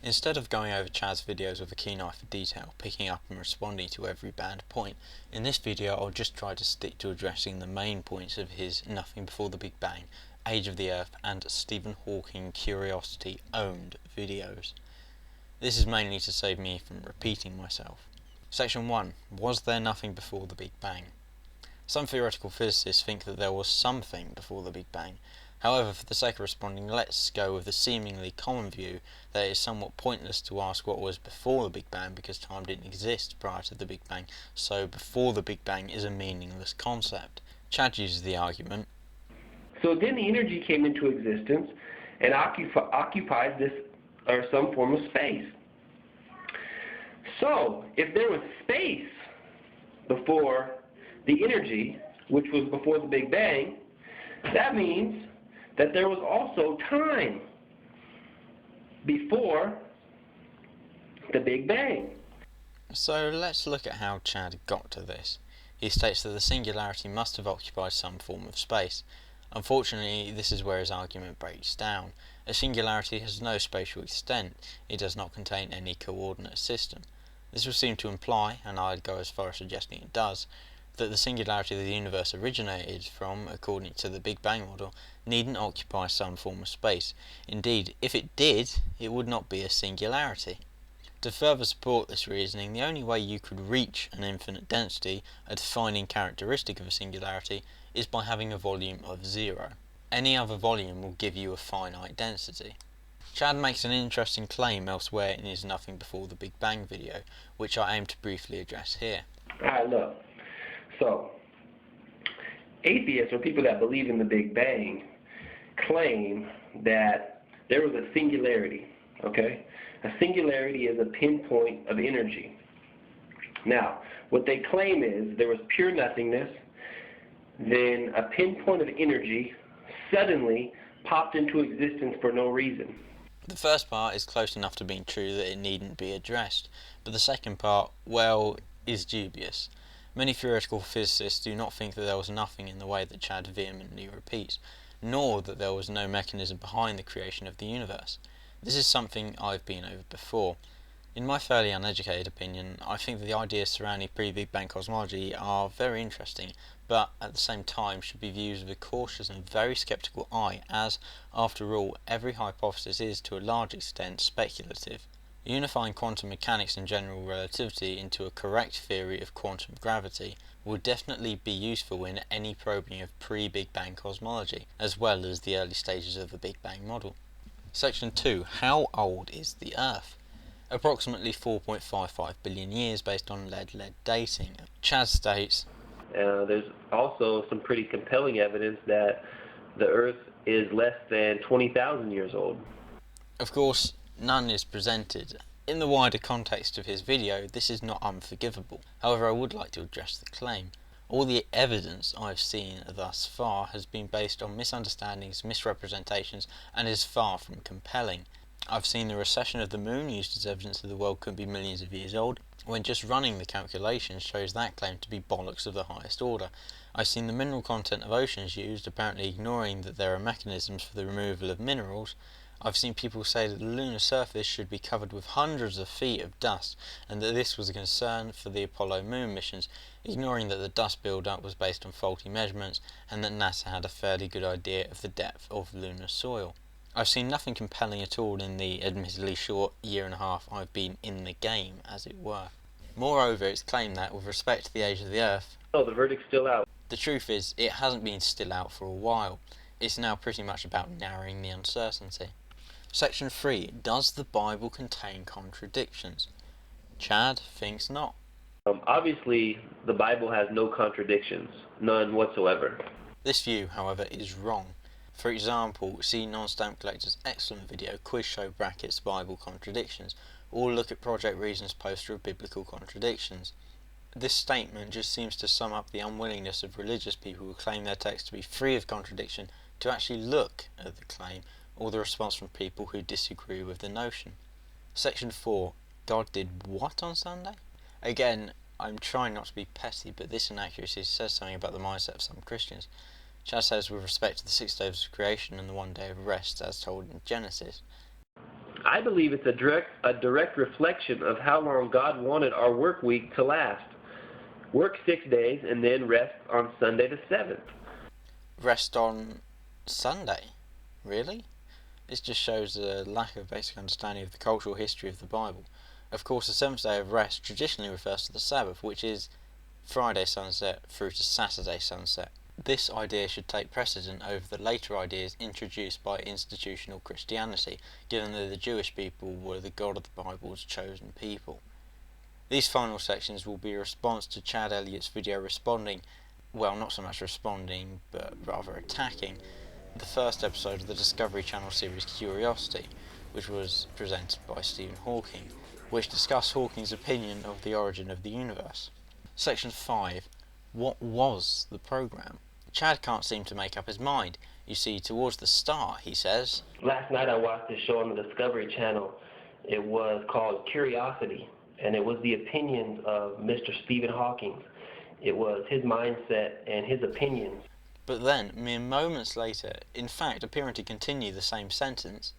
Instead of going over Chad's videos with a keen eye for detail, picking up and responding to every banned point, in this video I'll just try to stick to addressing the main points of his Nothing Before the Big Bang, Age of the Earth and Stephen Hawking Curiosity owned videos. This is mainly to save me from repeating myself. Section 1. Was there nothing before the Big Bang? Some theoretical physicists think that there was something before the Big Bang. However, for the sake of responding, let's go with the seemingly common view that it is somewhat pointless to ask what was before the Big Bang because time didn't exist prior to the Big Bang, so before the Big Bang is a meaningless concept. Chad uses the argument. So then the energy came into existence and occupied this or some form of space. So if there was space before the energy, which was before the Big Bang, that means that there was also time before the Big Bang. So let's look at how Chad got to this. He states that the singularity must have occupied some form of space. Unfortunately, this is where his argument breaks down. A singularity has no spatial extent. It does not contain any coordinate system. This would seem to imply, and I'd go as far as suggesting it does, that the singularity the universe originated from, according to the Big Bang model, needn't occupy some form of space. Indeed, if it did, it would not be a singularity. To further support this reasoning, the only way you could reach an infinite density, a defining characteristic of a singularity, is by having a volume of 0. Any other volume will give you a finite density. Chad makes an interesting claim elsewhere in his Nothing Before the Big Bang video, which I aim to briefly address here. Alright, look. So, atheists, or people that believe in the Big Bang, claim that there was a singularity, okay? A singularity is a pinpoint of energy. Now, what they claim is there was pure nothingness, then a pinpoint of energy suddenly popped into existence for no reason. The first part is close enough to being true that it needn't be addressed, but the second part, well, is dubious. Many theoretical physicists do not think that there was nothing in the way that Chad vehemently repeats, nor that there was no mechanism behind the creation of the universe. This is something I've been over before. In my fairly uneducated opinion, I think that the ideas surrounding pre-Big Bang cosmology are very interesting, but at the same time should be viewed with a cautious and very sceptical eye, as, after all, every hypothesis is, to a large extent, speculative. Unifying quantum mechanics and general relativity into a correct theory of quantum gravity will definitely be useful in any probing of pre-Big Bang cosmology, as well as the early stages of the Big Bang model. Section 2. How old is the Earth? Approximately 4.55 billion years based on lead dating. Chad states, There's also some pretty compelling evidence that the Earth is less than 20,000 years old. Of course, none is presented. In the wider context of his video, this is not unforgivable. However, I would like to address the claim. All the evidence I've seen thus far has been based on misunderstandings, misrepresentations, and is far from compelling. I've seen the recession of the moon used as evidence that the world could be millions of years old, when just running the calculations shows that claim to be bollocks of the highest order. I've seen the mineral content of oceans used, apparently ignoring that there are mechanisms for the removal of minerals. I've seen people say that the lunar surface should be covered with hundreds of feet of dust, and that this was a concern for the Apollo moon missions, ignoring that the dust build-up was based on faulty measurements, and that NASA had a fairly good idea of the depth of lunar soil. I've seen nothing compelling at all in the admittedly short year and a half I've been in the game, as it were. Moreover, it's claimed that, with respect to the age of the Earth, Oh, the verdict's still out. the truth is, it hasn't been still out for a while. It's now pretty much about narrowing the uncertainty. Section 3. Does the Bible contain contradictions? Chad thinks not. Obviously, the Bible has no contradictions, none whatsoever. This view, however, is wrong. For example, see Non-Stamp Collector's excellent video, Quiz Show Brackets Bible Contradictions, or look at Project Reason's poster of biblical contradictions. This statement just seems to sum up the unwillingness of religious people who claim their text to be free of contradiction to actually look at the claim, or the response from people who disagree with the notion. Section 4. God did what on Sunday? Again, I'm trying not to be petty, but this inaccuracy says something about the mindset of some Christians. Chad says with respect to the 6 days of creation and the 1 day of rest as told in Genesis. I believe it's a direct reflection of how long God wanted our work week to last. Work 6 days and then rest on Sunday the 7th. Rest on Sunday? Really? This just shows a lack of basic understanding of the cultural history of the Bible. Of course, the seventh day of rest traditionally refers to the Sabbath, which is Friday sunset through to Saturday sunset. This idea should take precedent over the later ideas introduced by institutional Christianity, given that the Jewish people were the God of the Bible's chosen people. These final sections will be a response to Chad Elliott's video responding, well, not so much responding, but rather attacking, the first episode of the Discovery Channel series Curiosity, which was presented by Stephen Hawking, which discussed Hawking's opinion of the origin of the universe. Section 5. What was the programme? Chad can't seem to make up his mind. You see, towards the start, he says, Last night I watched this show on the Discovery Channel. It was called Curiosity, and it was the opinions of Mr. Stephen Hawking. It was his mindset and his opinions. But then, mere moments later, in fact appearing to continue the same sentence,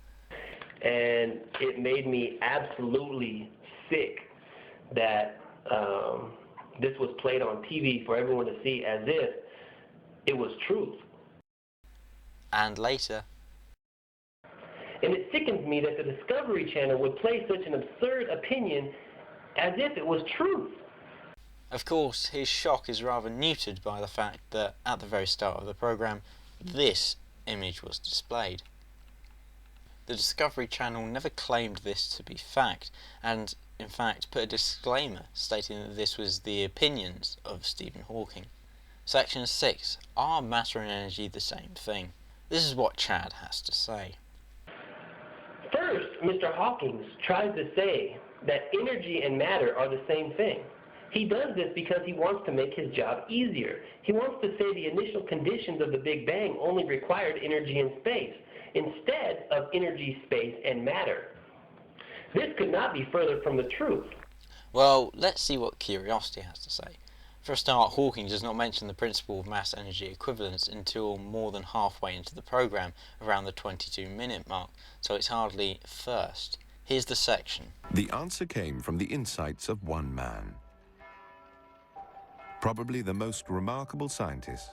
and it made me absolutely sick that this was played on TV for everyone to see as if it was truth. and later, And it sickens me that the Discovery Channel would play such an absurd opinion as if it was truth. Of course, his shock is rather neutered by the fact that at the very start of the programme, this image was displayed. The Discovery Channel never claimed this to be fact, and in fact put a disclaimer stating that this was the opinions of Stephen Hawking. Section 6. Are matter and energy the same thing? This is what Chad has to say. First, Mr. Hawkins tries to say that energy and matter are the same thing. He does this because he wants to make his job easier. He wants to say the initial conditions of the Big Bang only required energy and space, instead of energy, space, and matter. This could not be further from the truth. Well, let's see what Curiosity has to say. For a start, Hawking does not mention the principle of mass-energy equivalence until more than halfway into the programme, around the 22-minute mark, so it's hardly first. Here's the section. The answer came from the insights of one man. Probably the most remarkable scientist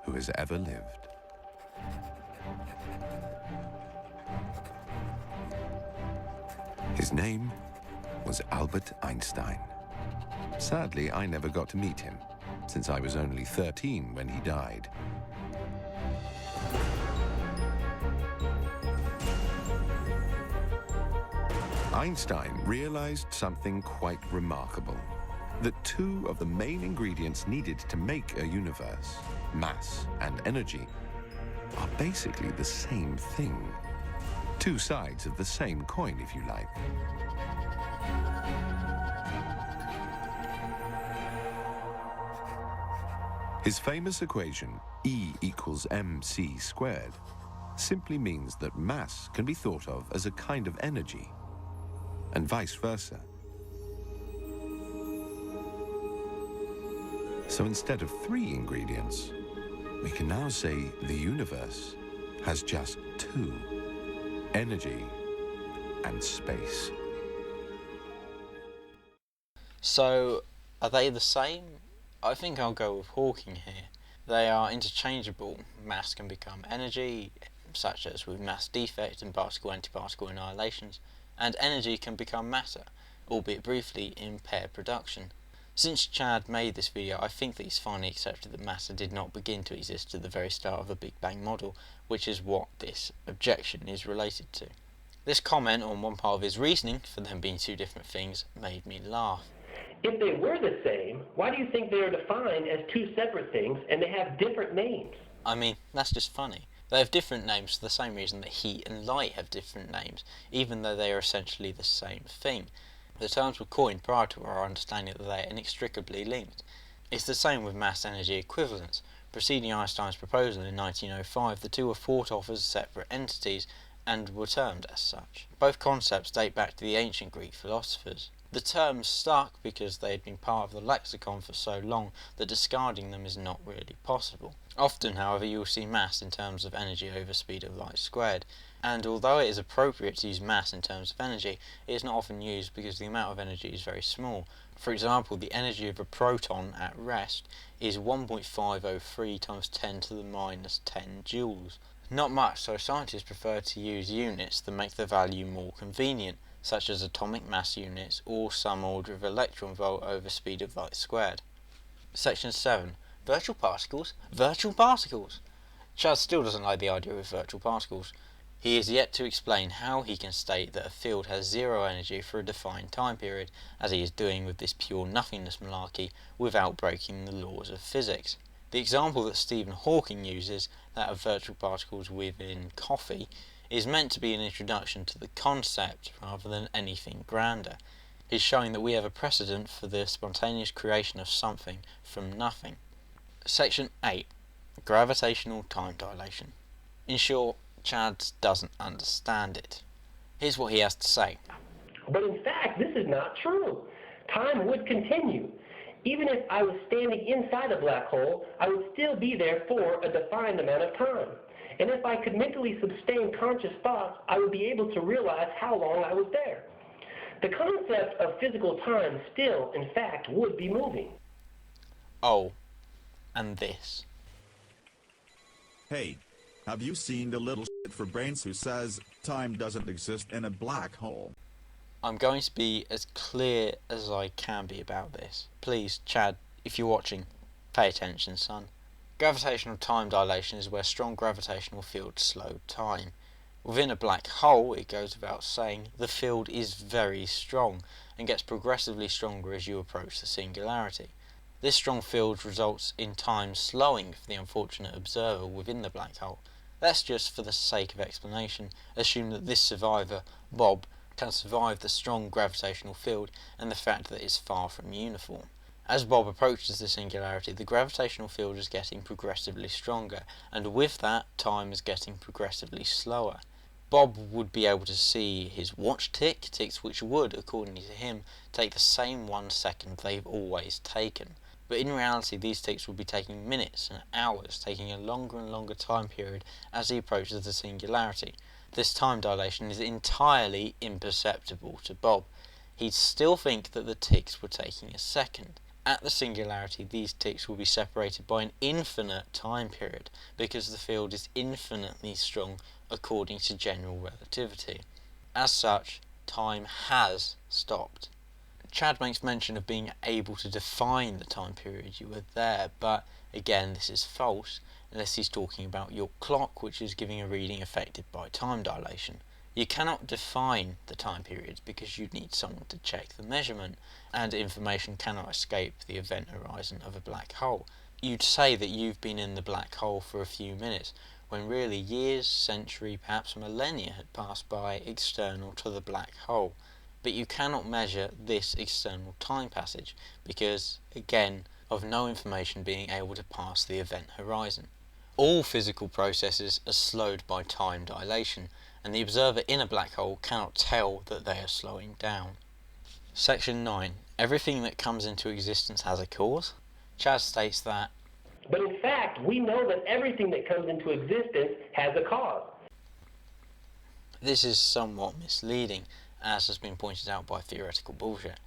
who has ever lived. His name was Albert Einstein. Sadly, I never got to meet him, since I was only 13 when he died. Einstein realized something quite remarkable, that two of the main ingredients needed to make a universe, mass and energy, are basically the same thing. Two sides of the same coin, if you like. His famous equation, E equals mc squared, simply means that mass can be thought of as a kind of energy, and vice versa. So instead of 3 ingredients, we can now say the universe has just 2, energy and space. So, are they the same? I think I'll go with Hawking here. They are interchangeable. Mass can become energy, such as with mass defect and particle-antiparticle annihilations, and energy can become matter, albeit briefly, in pair production. Since Chad made this video, I think that he's finally accepted that matter did not begin to exist at the very start of the Big Bang model, which is what this objection is related to. This comment on one part of his reasoning, for them being two different things, made me laugh. If they were the same, why do you think they are defined as two separate things and they have different names? I mean, that's just funny. They have different names for the same reason that heat and light have different names, even though they are essentially the same thing. The terms were coined prior to our understanding that they are inextricably linked. It's the same with mass-energy equivalence. Preceding Einstein's proposal in 1905, the two were thought of as separate entities and were termed as such. Both concepts date back to the ancient Greek philosophers. The terms stuck because they had been part of the lexicon for so long that discarding them is not really possible. Often, however, you will see mass in terms of energy over speed of light squared, and although it is appropriate to use mass in terms of energy, it is not often used because the amount of energy is very small. For example, the energy of a proton at rest is 1.503 times 10 to the minus 10 joules. Not much, so scientists prefer to use units that make the value more convenient, such as atomic mass units or some order of electron volt over speed of light squared. Section 7. Virtual particles? Virtual particles! Chaz still doesn't like the idea of virtual particles. He is yet to explain how he can state that a field has zero energy for a defined time period, as he is doing with this pure nothingness malarkey, without breaking the laws of physics. The example that Stephen Hawking uses, that of virtual particles within coffee, is meant to be an introduction to the concept rather than anything grander. He's showing that we have a precedent for the spontaneous creation of something from nothing. Section 8. Gravitational time dilation. In short, Chad doesn't understand it. Here's what he has to say. But in fact, this is not true. Time would continue. Even if I was standing inside a black hole, I would still be there for a defined amount of time. And if I could mentally sustain conscious thoughts, I would be able to realize how long I was there. The concept of physical time still, in fact, would be moving. Oh, and this. Hey, have you seen the little shit for brains who says time doesn't exist in a black hole? I'm going to be as clear as I can be about this. Please, Chad, if you're watching, pay attention, son. Gravitational time dilation is where strong gravitational fields slow time. Within a black hole, it goes without saying, the field is very strong and gets progressively stronger as you approach the singularity. This strong field results in time slowing for the unfortunate observer within the black hole. Let's just, for the sake of explanation, assume that this survivor, Bob, can survive the strong gravitational field and the fact that it is far from uniform. As Bob approaches the singularity, the gravitational field is getting progressively stronger, and with that, time is getting progressively slower. Bob would be able to see his watch ticks which would, according to him, take the same 1 second they've always taken. But in reality, these ticks would be taking minutes and hours, taking a longer and longer time period as he approaches the singularity. This time dilation is entirely imperceptible to Bob. He'd still think that the ticks were taking a second. At the singularity, these ticks will be separated by an infinite time period, because the field is infinitely strong according to general relativity. As such, time has stopped. Chad makes mention of being able to define the time period you were there, but again, this is false, unless he's talking about your clock, which is giving a reading affected by time dilation. You cannot define the time periods because you need someone to check the measurement, and information cannot escape the event horizon of a black hole. You'd say that you've been in the black hole for a few minutes, when really years, century, perhaps millennia had passed by external to the black hole. But you cannot measure this external time passage because, again, of no information being able to pass the event horizon. All physical processes are slowed by time dilation, and the observer in a black hole cannot tell that they are slowing down. Section 9. Everything that comes into existence has a cause. Chaz states that, But in fact, we know that everything that comes into existence has a cause. this is somewhat misleading, as has been pointed out by theoretical bullshit.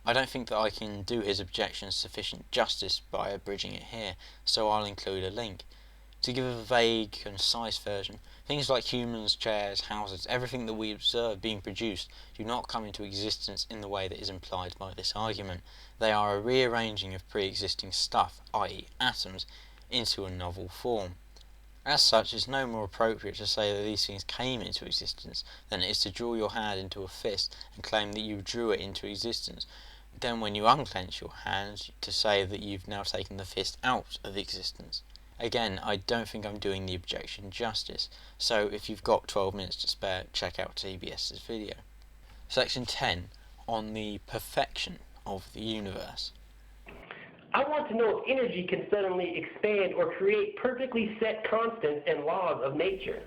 I don't think that I can do his objections sufficient justice by abridging it here, so I'll include a link. To give a vague, concise version, things like humans, chairs, houses, everything that we observe being produced do not come into existence in the way that is implied by this argument. They are a rearranging of pre-existing stuff, i.e. atoms, into a novel form. As such, it's no more appropriate to say that these things came into existence than it is to draw your hand into a fist and claim that you drew it into existence. Then when you unclench your hand, to say that you've now taken the fist out of existence. Again, I don't think I'm doing the objection justice, so if you've got 12 minutes to spare, check out TBS's video. Section 10, on the perfection of the universe. I want to know if energy can suddenly expand or create perfectly set constants and laws of nature.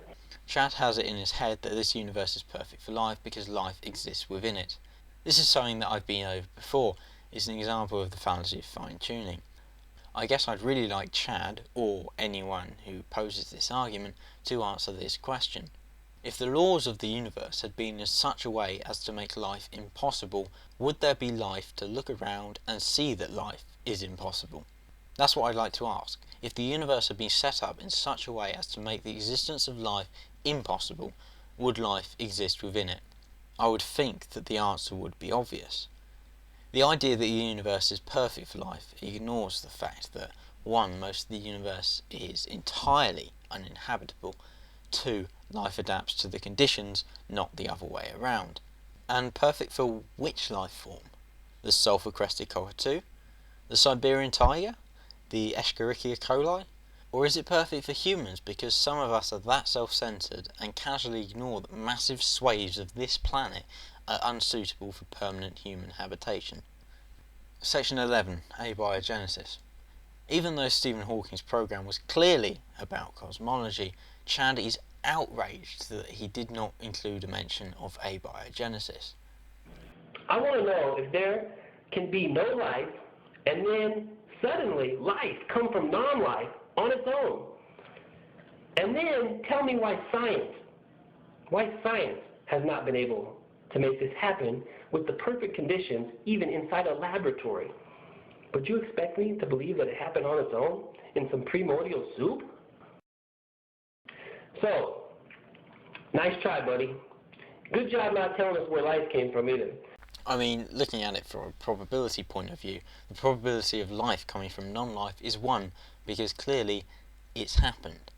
Chad has it in his head that this universe is perfect for life because life exists within it. This is something that I've been over before. It's an example of the fallacy of fine-tuning. I guess I'd really like Chad, or anyone who poses this argument, to answer this question. If the laws of the universe had been in such a way as to make life impossible, would there be life to look around and see that life is impossible? That's what I'd like to ask. If the universe had been set up in such a way as to make the existence of life impossible, would life exist within it? I would think that the answer would be obvious. The idea that the universe is perfect for life ignores the fact that 1. Most of the universe is entirely uninhabitable, 2. Life adapts to the conditions, not the other way around. And perfect for which life form? The sulfur-crested cockatoo? The Siberian tiger? The Escherichia coli? Or is it perfect for humans because some of us are that self-centered and casually ignore that massive swathes of this planet are unsuitable for permanent human habitation? Section 11. Abiogenesis. Even though Stephen Hawking's program was clearly about cosmology, Chad is outraged that he did not include a mention of abiogenesis. I want to know if there can be no life and then suddenly life come from non-life on its own. And then tell me why science has not been able to make this happen with the perfect conditions even inside a laboratory. But you expect me to believe that it happened on its own in some primordial soup? So, nice try, buddy. Good job not telling us where life came from either. I mean, looking at it from a probability point of view, the probability of life coming from non-life is 1 because clearly it's happened.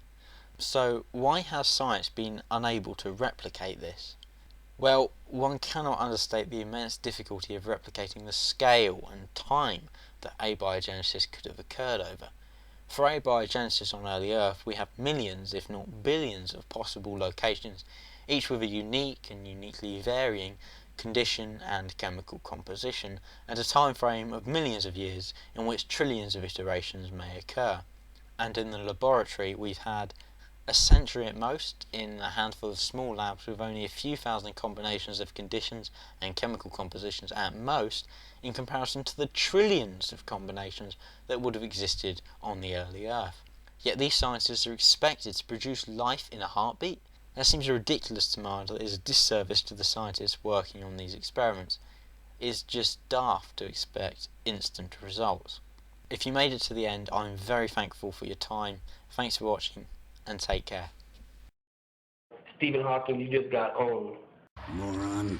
So why has science been unable to replicate this? Well, one cannot understate the immense difficulty of replicating the scale and time that abiogenesis could have occurred over. For abiogenesis on early Earth, we have millions, if not billions, of possible locations, each with a unique and uniquely varying condition and chemical composition, and a time frame of millions of years in which trillions of iterations may occur. And in the laboratory, we've had a century at most in a handful of small labs with only a few thousand combinations of conditions and chemical compositions at most, in comparison to the trillions of combinations that would have existed on the early Earth. Yet these scientists are expected to produce life in a heartbeat? That seems a ridiculous demand that is a disservice to the scientists working on these experiments. It is just daft to expect instant results. If you made it to the end, I'm very thankful for your time. Thanks for watching, and take care. Stephen Hawking, you just got owned. Moron.